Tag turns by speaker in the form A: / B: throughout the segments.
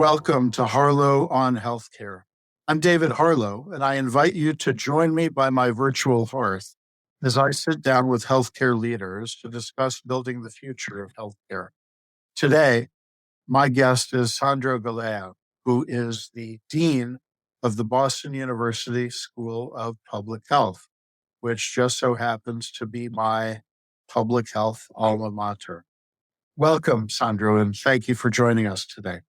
A: Welcome to Harlow on Healthcare. I'm David Harlow, and I invite you to join me by my virtual hearth as I sit down with healthcare leaders to discuss building the future of healthcare. Today, my guest is Sandro Galea, who is the Dean of the Boston University School of Public Health, which just so happens to be my public health alma mater. Welcome, Sandro, and thank you for joining us today.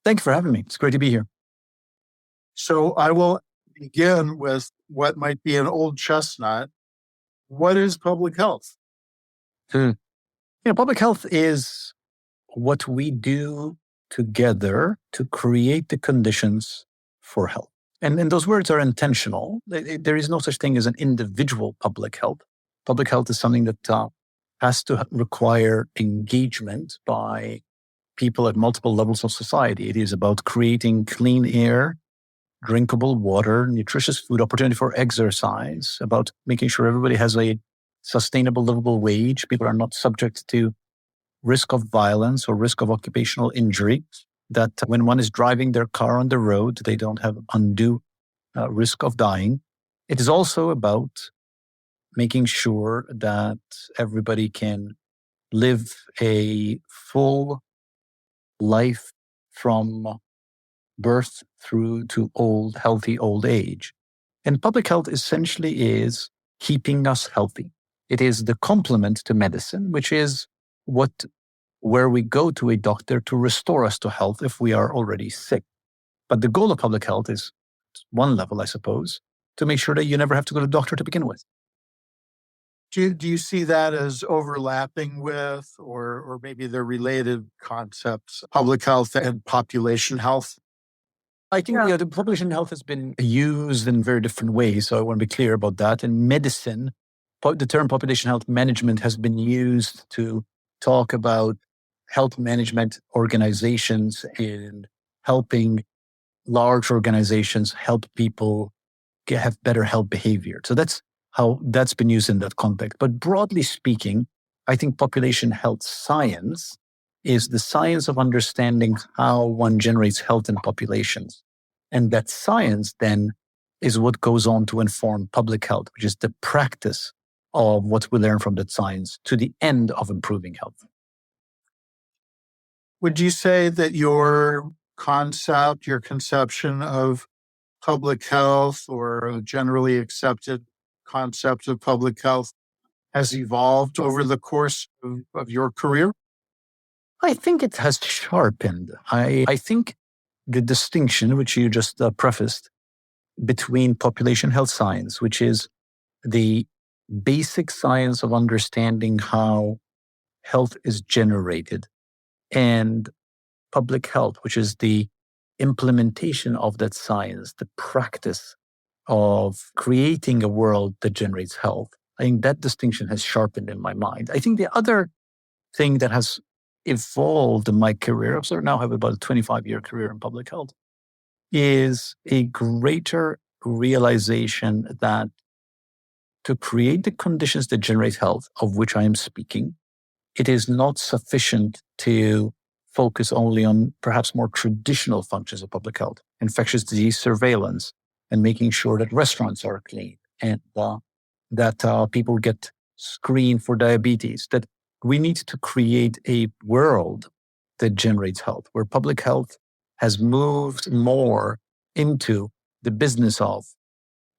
B: Thank you for having me. It's great to be here.
A: So I will begin with what might be an old chestnut. What is public health?
B: Public health is what we do together to create the conditions for health. And those words are intentional. There is no such thing as an individual public health. Public health is something that has to require engagement by people at multiple levels of society. It is about creating clean air, drinkable water, nutritious food, opportunity for exercise, about making sure everybody has a sustainable, livable wage. People are not subject to risk of violence or risk of occupational injury, that when one is driving their car on the road, they don't have undue risk of dying. It is also about making sure that everybody can live a full life from birth through to healthy old age. And public health essentially is keeping us healthy. It is the complement to medicine, which is where we go to a doctor to restore us to health if we are already sick. But the goal of public health is, one level, I suppose, to make sure that you never have to go to the doctor to begin with.
A: Do you see that as overlapping with, or maybe they're related concepts, public health and population health?
B: I think the population health has been used in very different ways, so I want to be clear about that. In medicine, the term population health management has been used to talk about health management organizations and helping large organizations help people have better health behavior. So that's how that's been used in that context. But broadly speaking, I think population health science is the science of understanding how one generates health in populations. And that science then is what goes on to inform public health, which is the practice of what we learn from that science to the end of improving health.
A: Would you say that your conception of public health, or a generally accepted concept of public health, has evolved over the course of your career?
B: I think it has sharpened. I think the distinction, which you just prefaced, between population health science, which is the basic science of understanding how health is generated, and public health, which is the implementation of that science, the practice of creating a world that generates health. I think that distinction has sharpened in my mind. I think the other thing that has evolved in my career, so I now have about a 25-year career in public health, is a greater realization that to create the conditions that generate health, of which I am speaking, it is not sufficient to focus only on perhaps more traditional functions of public health, infectious disease surveillance, and making sure that restaurants are clean and that people get screened for diabetes, that we need to create a world that generates health, where public health has moved more into the business of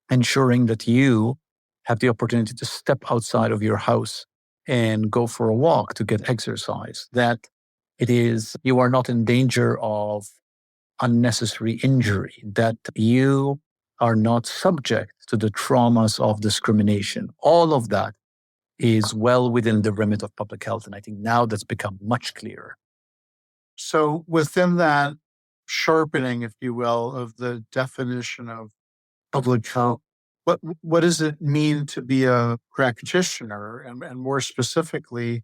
B: ensuring that you have the opportunity to step outside of your house and go for a walk to get exercise, that you are not in danger of unnecessary injury, that you are not subject to the traumas of discrimination. All of that is well within the remit of public health. And I think now that's become much clearer.
A: So within that sharpening, if you will, of the definition of public health, what does it mean to be a practitioner? And more specifically,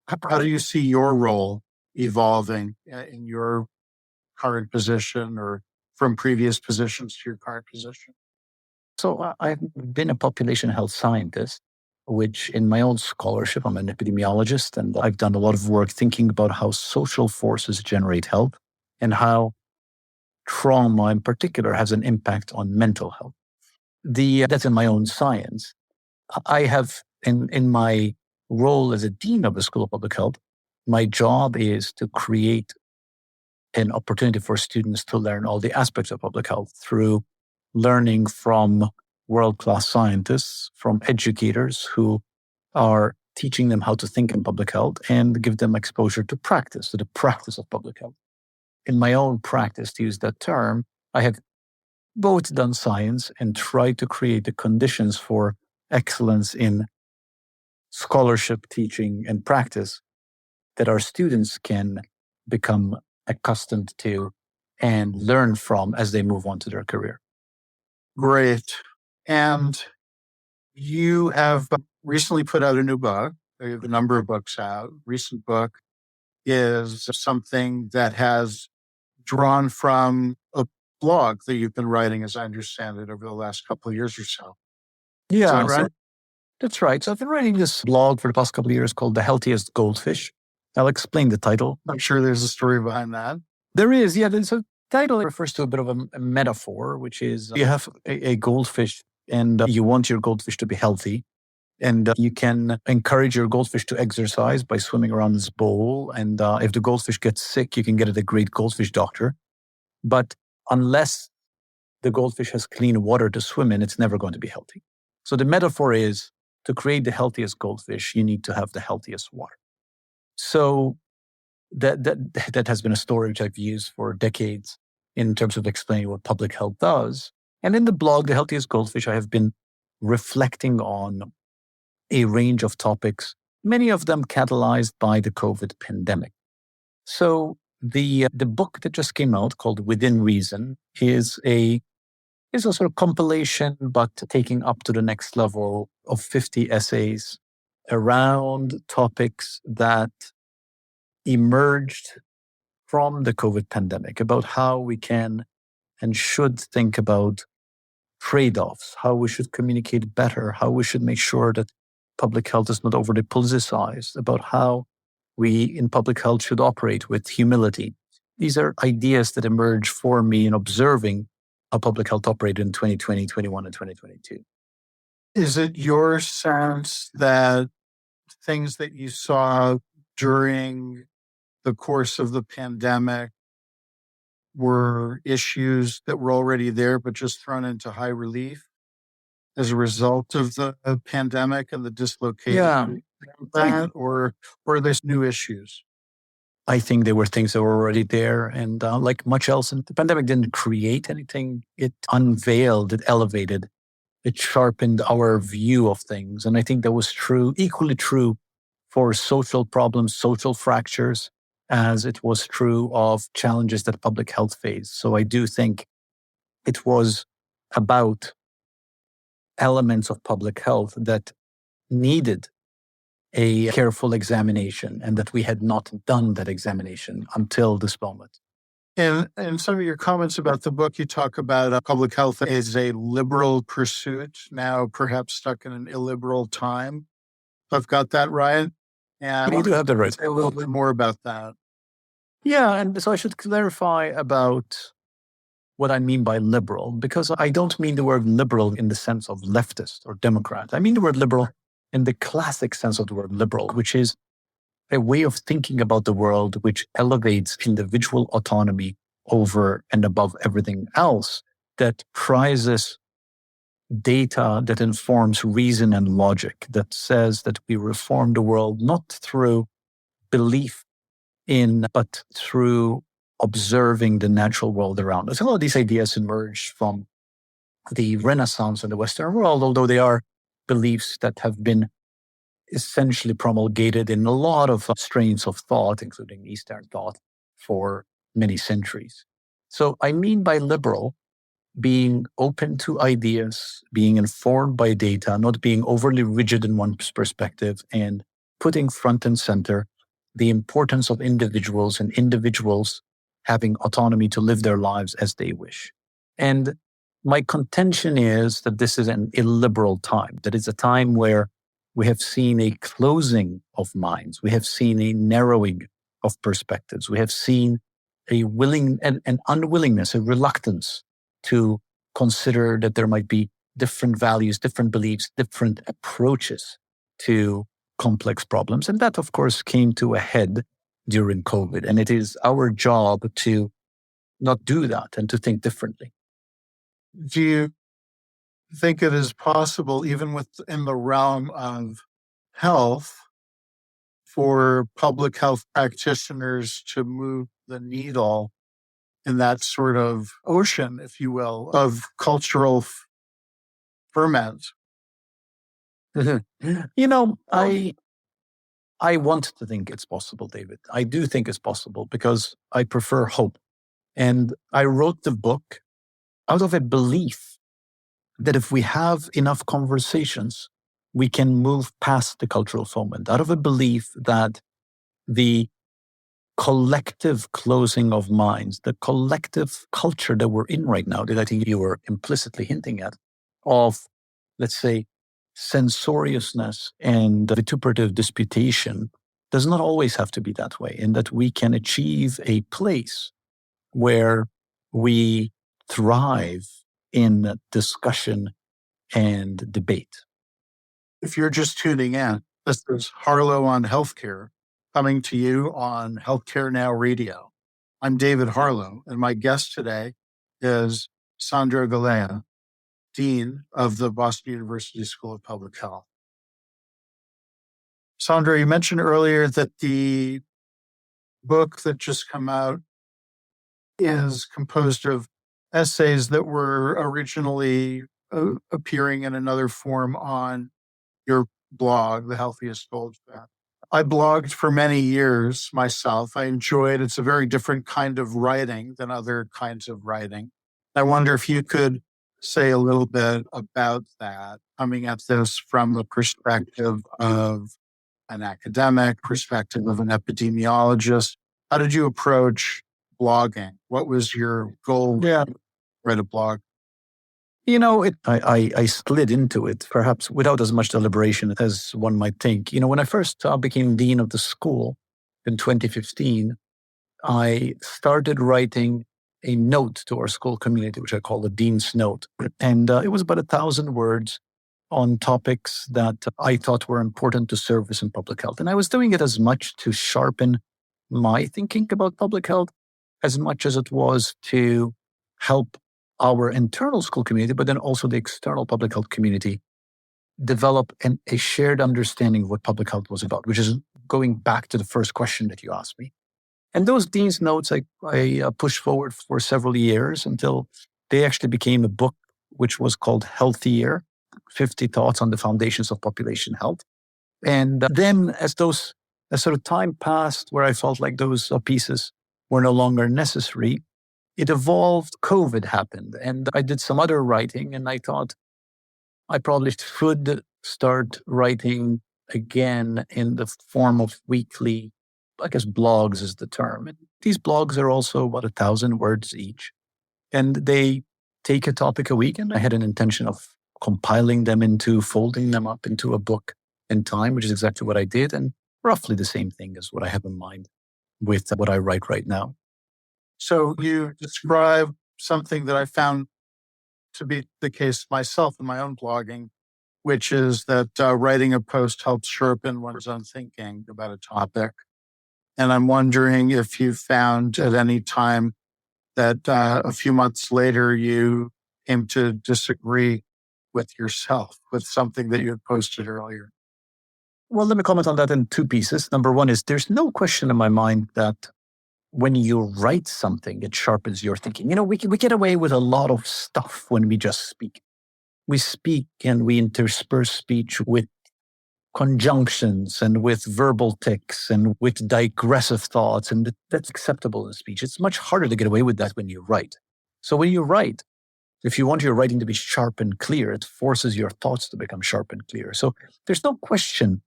A: how do you see your role evolving in your current position, or from previous positions to your current position?
B: So I've been a population health scientist, which in my own scholarship, I'm an epidemiologist, and I've done a lot of work thinking about how social forces generate health and how trauma in particular has an impact on mental health. That's in my own science. I have, in my role as a dean of the School of Public Health, my job is to create an opportunity for students to learn all the aspects of public health through learning from world-class scientists, from educators who are teaching them how to think in public health and give them exposure to the practice of public health. In my own practice, to use that term, I have both done science and tried to create the conditions for excellence in scholarship, teaching, and practice that our students can become accustomed to and learn from as they move on to their career.
A: Great. And you have recently put out a new book. You have a number of books out. Recent book is something that has drawn from a blog that you've been writing, as I understand it, over the last couple of years or so.
B: Yeah,
A: Is that right?
B: That's right. So I've been writing this blog for the past couple of years called The Healthiest Goldfish. I'll explain the title.
A: I'm sure there's a story behind that.
B: There is, yeah. There's a title that refers to a bit of a metaphor, which is you have a goldfish and you want your goldfish to be healthy. And you can encourage your goldfish to exercise by swimming around its bowl. And if the goldfish gets sick, you can get it a great goldfish doctor. But unless the goldfish has clean water to swim in, it's never going to be healthy. So the metaphor is to create the healthiest goldfish, you need to have the healthiest water. So that has been a story which I've used for decades in terms of explaining what public health does. And in the blog, The Healthiest Goldfish, I have been reflecting on a range of topics, many of them catalyzed by the COVID pandemic. So the book that just came out called Within Reason is a sort of compilation, but taking up to the next level of 50 essays around topics that emerged from the COVID pandemic about how we can and should think about trade-offs, how we should communicate better, how we should make sure that public health is not overly politicized, about how we in public health should operate with humility. These are ideas that emerge for me in observing how public health operated in 2020, 21, and 2022.
A: Is it your sense that things that you saw during the course of the pandemic were issues that were already there, but just thrown into high relief as a result of the pandemic and the dislocation of that, or are there new issues?
B: I think there were things that were already there. And like much else, the pandemic didn't create anything. It unveiled, it elevated, it sharpened our view of things. And I think that was true, equally true for social problems, social fractures, as it was true of challenges that public health faced. So I do think it was about elements of public health that needed a careful examination and that we had not done that examination until this moment.
A: And in some of your comments about the book, you talk about public health as a liberal pursuit, now perhaps stuck in an illiberal time. I've got that right. And
B: You do have that right.
A: say a little bit more about that.
B: Yeah, and so I should clarify about what I mean by liberal, because I don't mean the word liberal in the sense of leftist or Democrat. I mean the word liberal in the classic sense of the word liberal, which is a way of thinking about the world which elevates individual autonomy over and above everything else, that prizes data that informs reason and logic, that says that we reform the world not through belief in, but through observing the natural world around us. A lot of these ideas emerged from the Renaissance in the Western world, although they are beliefs that have been essentially promulgated in a lot of strains of thought, including Eastern thought, for many centuries. So I mean by liberal, being open to ideas, being informed by data, not being overly rigid in one's perspective, and putting front and center the importance of individuals and individuals having autonomy to live their lives as they wish. And my contention is that this is an illiberal time, that it's a time where we have seen a closing of minds. We have seen a narrowing of perspectives. We have seen an unwillingness, a reluctance to consider that there might be different values, different beliefs, different approaches to complex problems. And that, of course, came to a head during COVID. And it is our job to not do that and to think differently.
A: Do you think it is possible, even within the realm of health, for public health practitioners to move the needle in that sort of ocean, if you will, of cultural ferment?
B: You know, I want to think it's possible, David. I do think it's possible because I prefer hope. And I wrote the book out of a belief that if we have enough conversations, we can move past the cultural foment, out of a belief that the collective closing of minds, the collective culture that we're in right now, that I think you were implicitly hinting at, of, let's say, censoriousness and vituperative disputation, does not always have to be that way, and that we can achieve a place where we thrive in discussion and debate.
A: If you're just tuning in, this is Harlow on Healthcare, coming to you on Healthcare Now Radio. I'm David Harlow, and my guest today is Sandro Galea, Dean of the Boston University School of Public Health. Sandro, you mentioned earlier that the book that just come out is composed of essays that were originally appearing in another form on your blog, The Healthiest Gold Fat. I blogged for many years myself. I enjoyed it's a very different kind of writing than other kinds of writing. I wonder if you could say a little bit about that, coming at this from the perspective of an academic, perspective of an epidemiologist. How did you approach blogging? What was your goal to write a blog?
B: You know, I slid into it, perhaps without as much deliberation as one might think. You know, when I first became dean of the school in 2015, I started writing a note to our school community, which I call the Dean's Note. And it was about 1,000 words on topics that I thought were important to service in public health. And I was doing it as much to sharpen my thinking about public health as much as it was to help our internal school community, but then also the external public health community, develop a shared understanding of what public health was about, which is going back to the first question that you asked me. And those Dean's Notes I pushed forward for several years until they actually became a book, which was called Healthier, 50 Thoughts on the Foundations of Population Health. And then as sort of time passed where I felt like those pieces were no longer necessary, it evolved, COVID happened, and I did some other writing, and I thought I probably should start writing again in the form of weekly, I guess blogs is the term. And these blogs are also about 1,000 words each, and they take a topic a week, and I had an intention of compiling them folding them up into a book in time, which is exactly what I did, and roughly the same thing as what I have in mind with what I write right now.
A: So you describe something that I found to be the case myself in my own blogging, which is that writing a post helps sharpen one's own thinking about a topic. And I'm wondering if you found at any time that a few months later you came to disagree with yourself, with something that you had posted earlier.
B: Well, let me comment on that in two pieces. Number one is there's no question in my mind that when you write something, it sharpens your thinking. You know, we get away with a lot of stuff when we just speak. We speak and we intersperse speech with conjunctions and with verbal tics and with digressive thoughts, and that's acceptable in speech. It's much harder to get away with that when you write. So when you write, if you want your writing to be sharp and clear, it forces your thoughts to become sharp and clear. So there's no question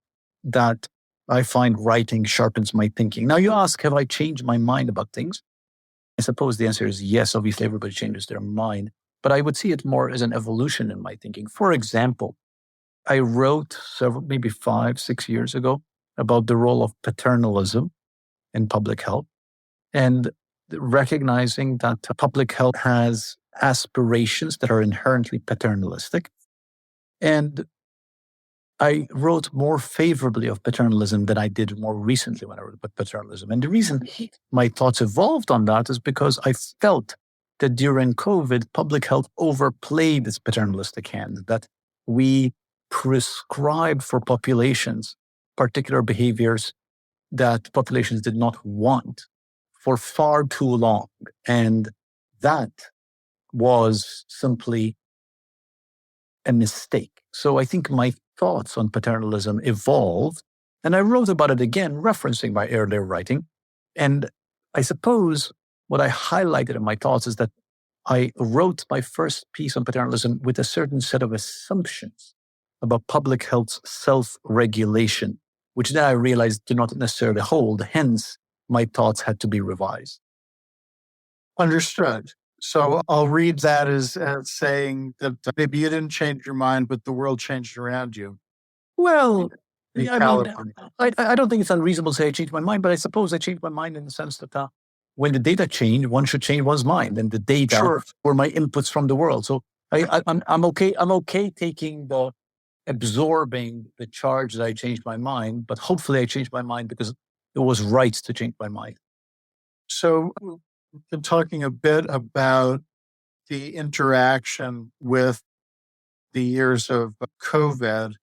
B: that I find writing sharpens my thinking. Now you ask, have I changed my mind about things? I suppose the answer is yes. Obviously, everybody changes their mind. But I would see it more as an evolution in my thinking. For example, I wrote maybe 5, 6 years ago about the role of paternalism in public health. And recognizing that public health has aspirations that are inherently paternalistic. And I wrote more favorably of paternalism than I did more recently when I wrote about paternalism. And the reason my thoughts evolved on that is because I felt that during COVID, public health overplayed its paternalistic hand, that we prescribed for populations particular behaviors that populations did not want for far too long. And that was simply a mistake. So I think my thoughts on paternalism evolved, and I wrote about it again, referencing my earlier writing. And I suppose what I highlighted in my thoughts is that I wrote my first piece on paternalism with a certain set of assumptions about public health's self-regulation, which then I realized do not necessarily hold. Hence, my thoughts had to be revised.
A: Understood. So I'll read that as saying that maybe you didn't change your mind, but the world changed around you.
B: Well, yeah, I mean,
A: Recalibrate.
B: I don't think it's unreasonable to say I changed my mind, but I suppose I changed my mind in the sense that when the data change, one should change one's mind, and the data
A: Sure.
B: were my inputs from the world. So I'm okay. I'm okay taking absorbing the charge that I changed my mind, but hopefully I changed my mind because it was right to change my mind.
A: So we've been talking a bit about the interaction with the years of COVID.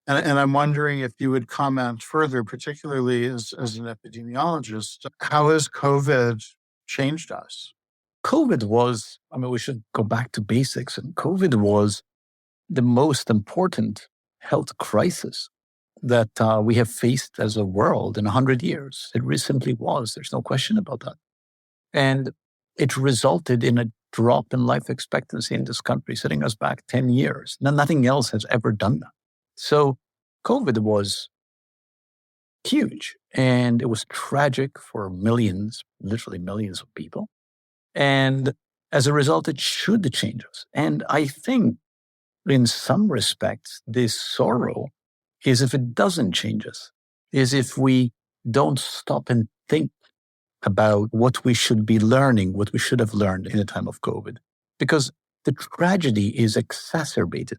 A: And I'm wondering if you would comment further, particularly as an epidemiologist, how has COVID changed us?
B: COVID was, I mean, we should go back to basics. And COVID was the most important health crisis that we have faced as a world in 100 years. It really simply was. There's no question about that. And it resulted in a drop in life expectancy in this country, setting us back 10 years. Now, nothing else has ever done that. So COVID was huge, and it was tragic for millions, literally millions of people. And as a result, it should change us. And I think in some respects, this sorrow is if it doesn't change us, is if we don't stop and think about what we should be learning, what we should have learned in the time of COVID. Because the tragedy is exacerbated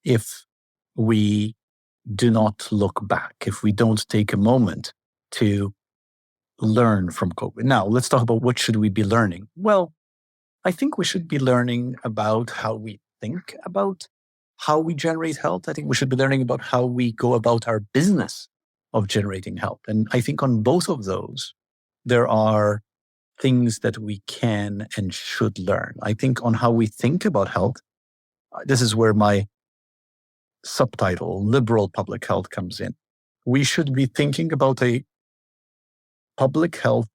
B: if we do not look back, if we don't take a moment to learn from COVID. Now, let's talk about what should we be learning. Well, I think we should be learning about how we think about how we generate health. I think we should be learning about how we go about our business of generating health. And I think on both of those, there are things that we can and should learn. I think on how we think about health, this is where my subtitle, Liberal Public Health, comes in. We should be thinking about a public health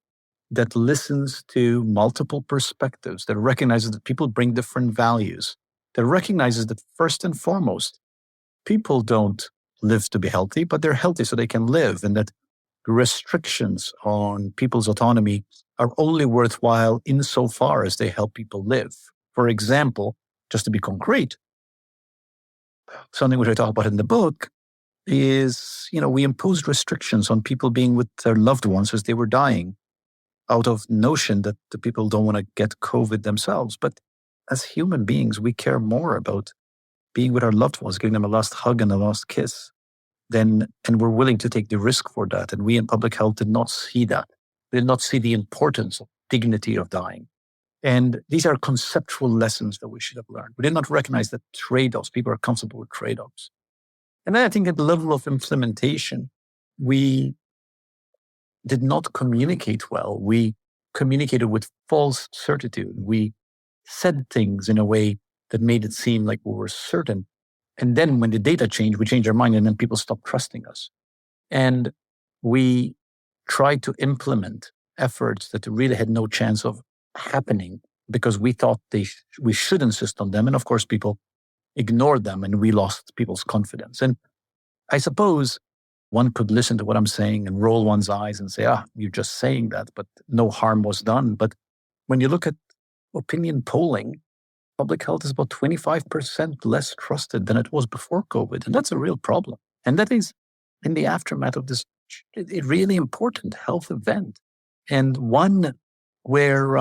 B: that listens to multiple perspectives, that recognizes that people bring different values, that recognizes that first and foremost, people don't live to be healthy, but they're healthy so they can live, and that restrictions on people's autonomy are only worthwhile insofar as they help people live. For example, just to be concrete, something which I talk about in the book is, we imposed restrictions on people being with their loved ones as they were dying out of notion that the people don't want to get COVID themselves. But as human beings, we care more about being with our loved ones, giving them a last hug and a last kiss, and we're willing to take the risk for that. And we in public health did not see that. We did not see the importance of dignity of dying. And these are conceptual lessons that we should have learned. We did not recognize that trade-offs, people are comfortable with trade-offs. And then I think at the level of implementation, we did not communicate well. We communicated with false certitude. We said things in a way that made it seem like we were certain. And then when the data changed, we changed our mind, and then people stopped trusting us. And we tried to implement efforts that really had no chance of happening because we thought we should insist on them. And of course, people ignored them, and we lost people's confidence. And I suppose one could listen to what I'm saying and roll one's eyes and say, you're just saying that, but no harm was done. But when you look at opinion polling, public health is about 25% less trusted than it was before COVID. And that's a real problem. And that is in the aftermath of this really important health event. And one where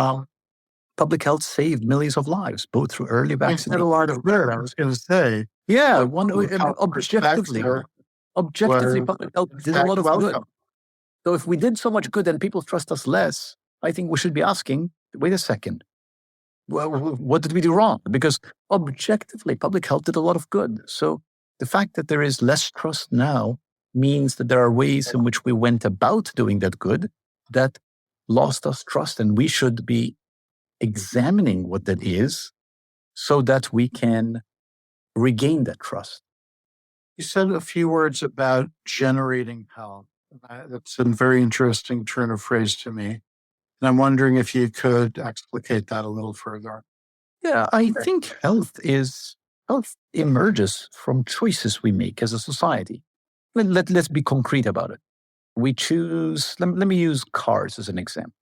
B: public health saved millions of lives, both through early
A: I had a
B: vaccination.
A: lot of there. I was going to say,
B: Yeah,
A: objectively,
B: objectively,
A: was
B: public health did a lot of good.
A: welcome.
B: So if we did so much good and people trust us less, I think we should be asking, wait a second, well, what did we do wrong? Because objectively, public health did a lot of good. So the fact that there is less trust now means that there are ways in which we went about doing that good that lost us trust. And we should be examining what that is so that we can regain that trust.
A: You said a few words about generating health. That's a very interesting turn of phrase to me. And I'm wondering if you could explicate that a little further.
B: Yeah, I think health emerges from choices we make as a society. Let's be concrete about it. We choose, let me use cars as an example.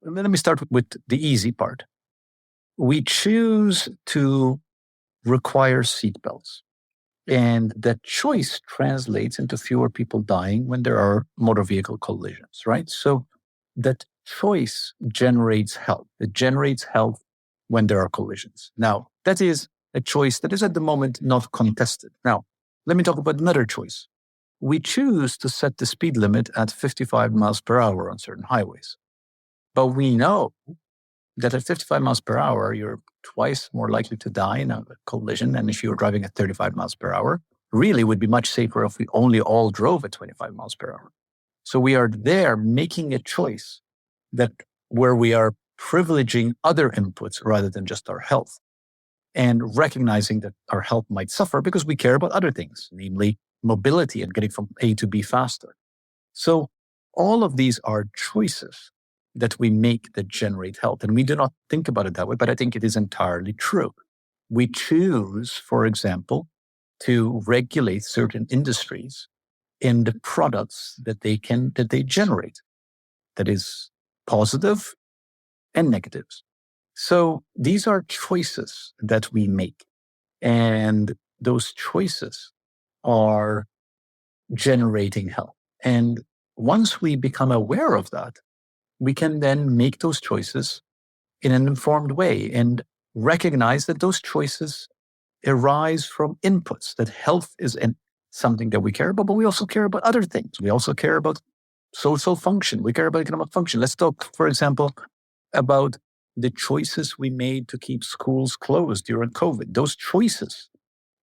B: Let me start with the easy part. We choose to require seatbelts. And that choice translates into fewer people dying when there are motor vehicle collisions, right? So that choice generates health. It generates health when there are collisions. Now, that is a choice that is at the moment not contested. Now, let me talk about another choice. We choose to set the speed limit at 55 miles per hour on certain highways. But we know that at 55 miles per hour, you're twice more likely to die in a collision than if you were driving at 35 miles per hour. Really would be much safer if we only all drove at 25 miles per hour. So we are there making a choice that where we are privileging other inputs rather than just our health, and recognizing that our health might suffer because we care about other things, namely mobility and getting from A to B faster. So all of these are choices that we make that generate health. And we do not think about it that way, but I think it is entirely true. We choose, for example, to regulate certain industries in the products that they generate. That is positive and negatives. So these are choices that we make. And those choices are generating health. And once we become aware of that, we can then make those choices in an informed way and recognize that those choices arise from inputs, that health is something that we care about, but we also care about other things. We also care about social function. We care about economic function. Let's talk, for example, about the choices we made to keep schools closed during COVID. Those choices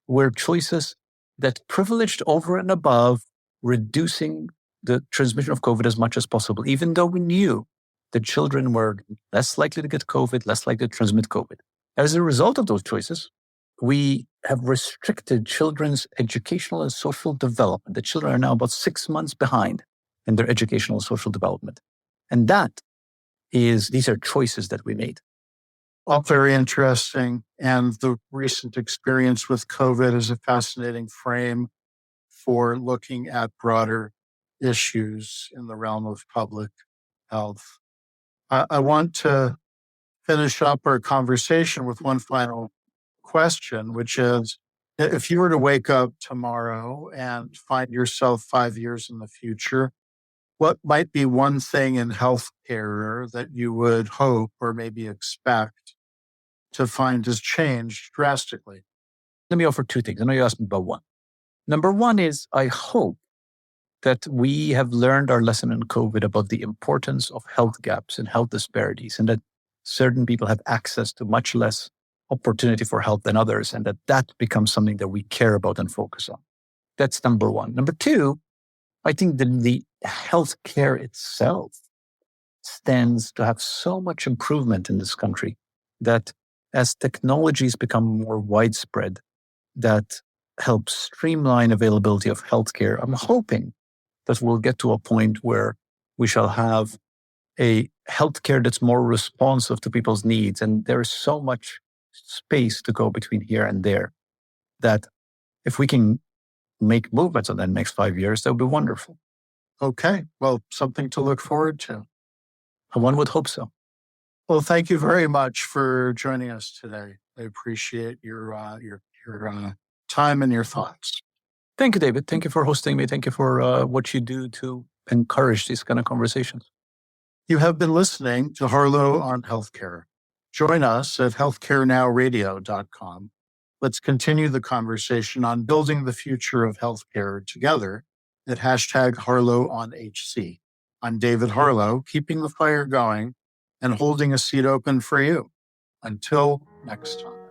B: were choices that privileged over and above reducing the transmission of COVID as much as possible, even though we knew that children were less likely to get COVID, less likely to transmit COVID. As a result of those choices, we have restricted children's educational and social development. The children are now about 6 months behind in their educational and social development. And these are choices that we made.
A: All very interesting. And the recent experience with COVID is a fascinating frame for looking at broader issues in the realm of public health. I want to finish up our conversation with one final question, which is, if you were to wake up tomorrow and find yourself 5 years in the future, what might be one thing in healthcare that you would hope or maybe expect to find has changed drastically?
B: Let me offer two things. I know you asked me about one. Number one is, I hope that we have learned our lesson in COVID about the importance of health gaps and health disparities, and that certain people have access to much less opportunity for health than others, and that becomes something that we care about and focus on. That's number one. Number two, I think that the healthcare itself stands to have so much improvement in this country that as technologies become more widespread, that helps streamline availability of healthcare, I'm hoping that we'll get to a point where we shall have a healthcare that's more responsive to people's needs. And there is so much space to go between here and there that if we can make movements on that next 5 years, that would be wonderful.
A: Okay. Well, something to look forward to.
B: One would hope so.
A: Well, thank you very much for joining us today. I appreciate your time and your thoughts.
B: Thank you, David. Thank you for hosting me. Thank you for what you do to encourage these kind of conversations.
A: You have been listening to Harlow on Healthcare. Join us at healthcarenowradio.com. Let's continue the conversation on building the future of healthcare together at hashtag Harlow on HC. I'm David Harlow, keeping the fire going and holding a seat open for you. Until next time.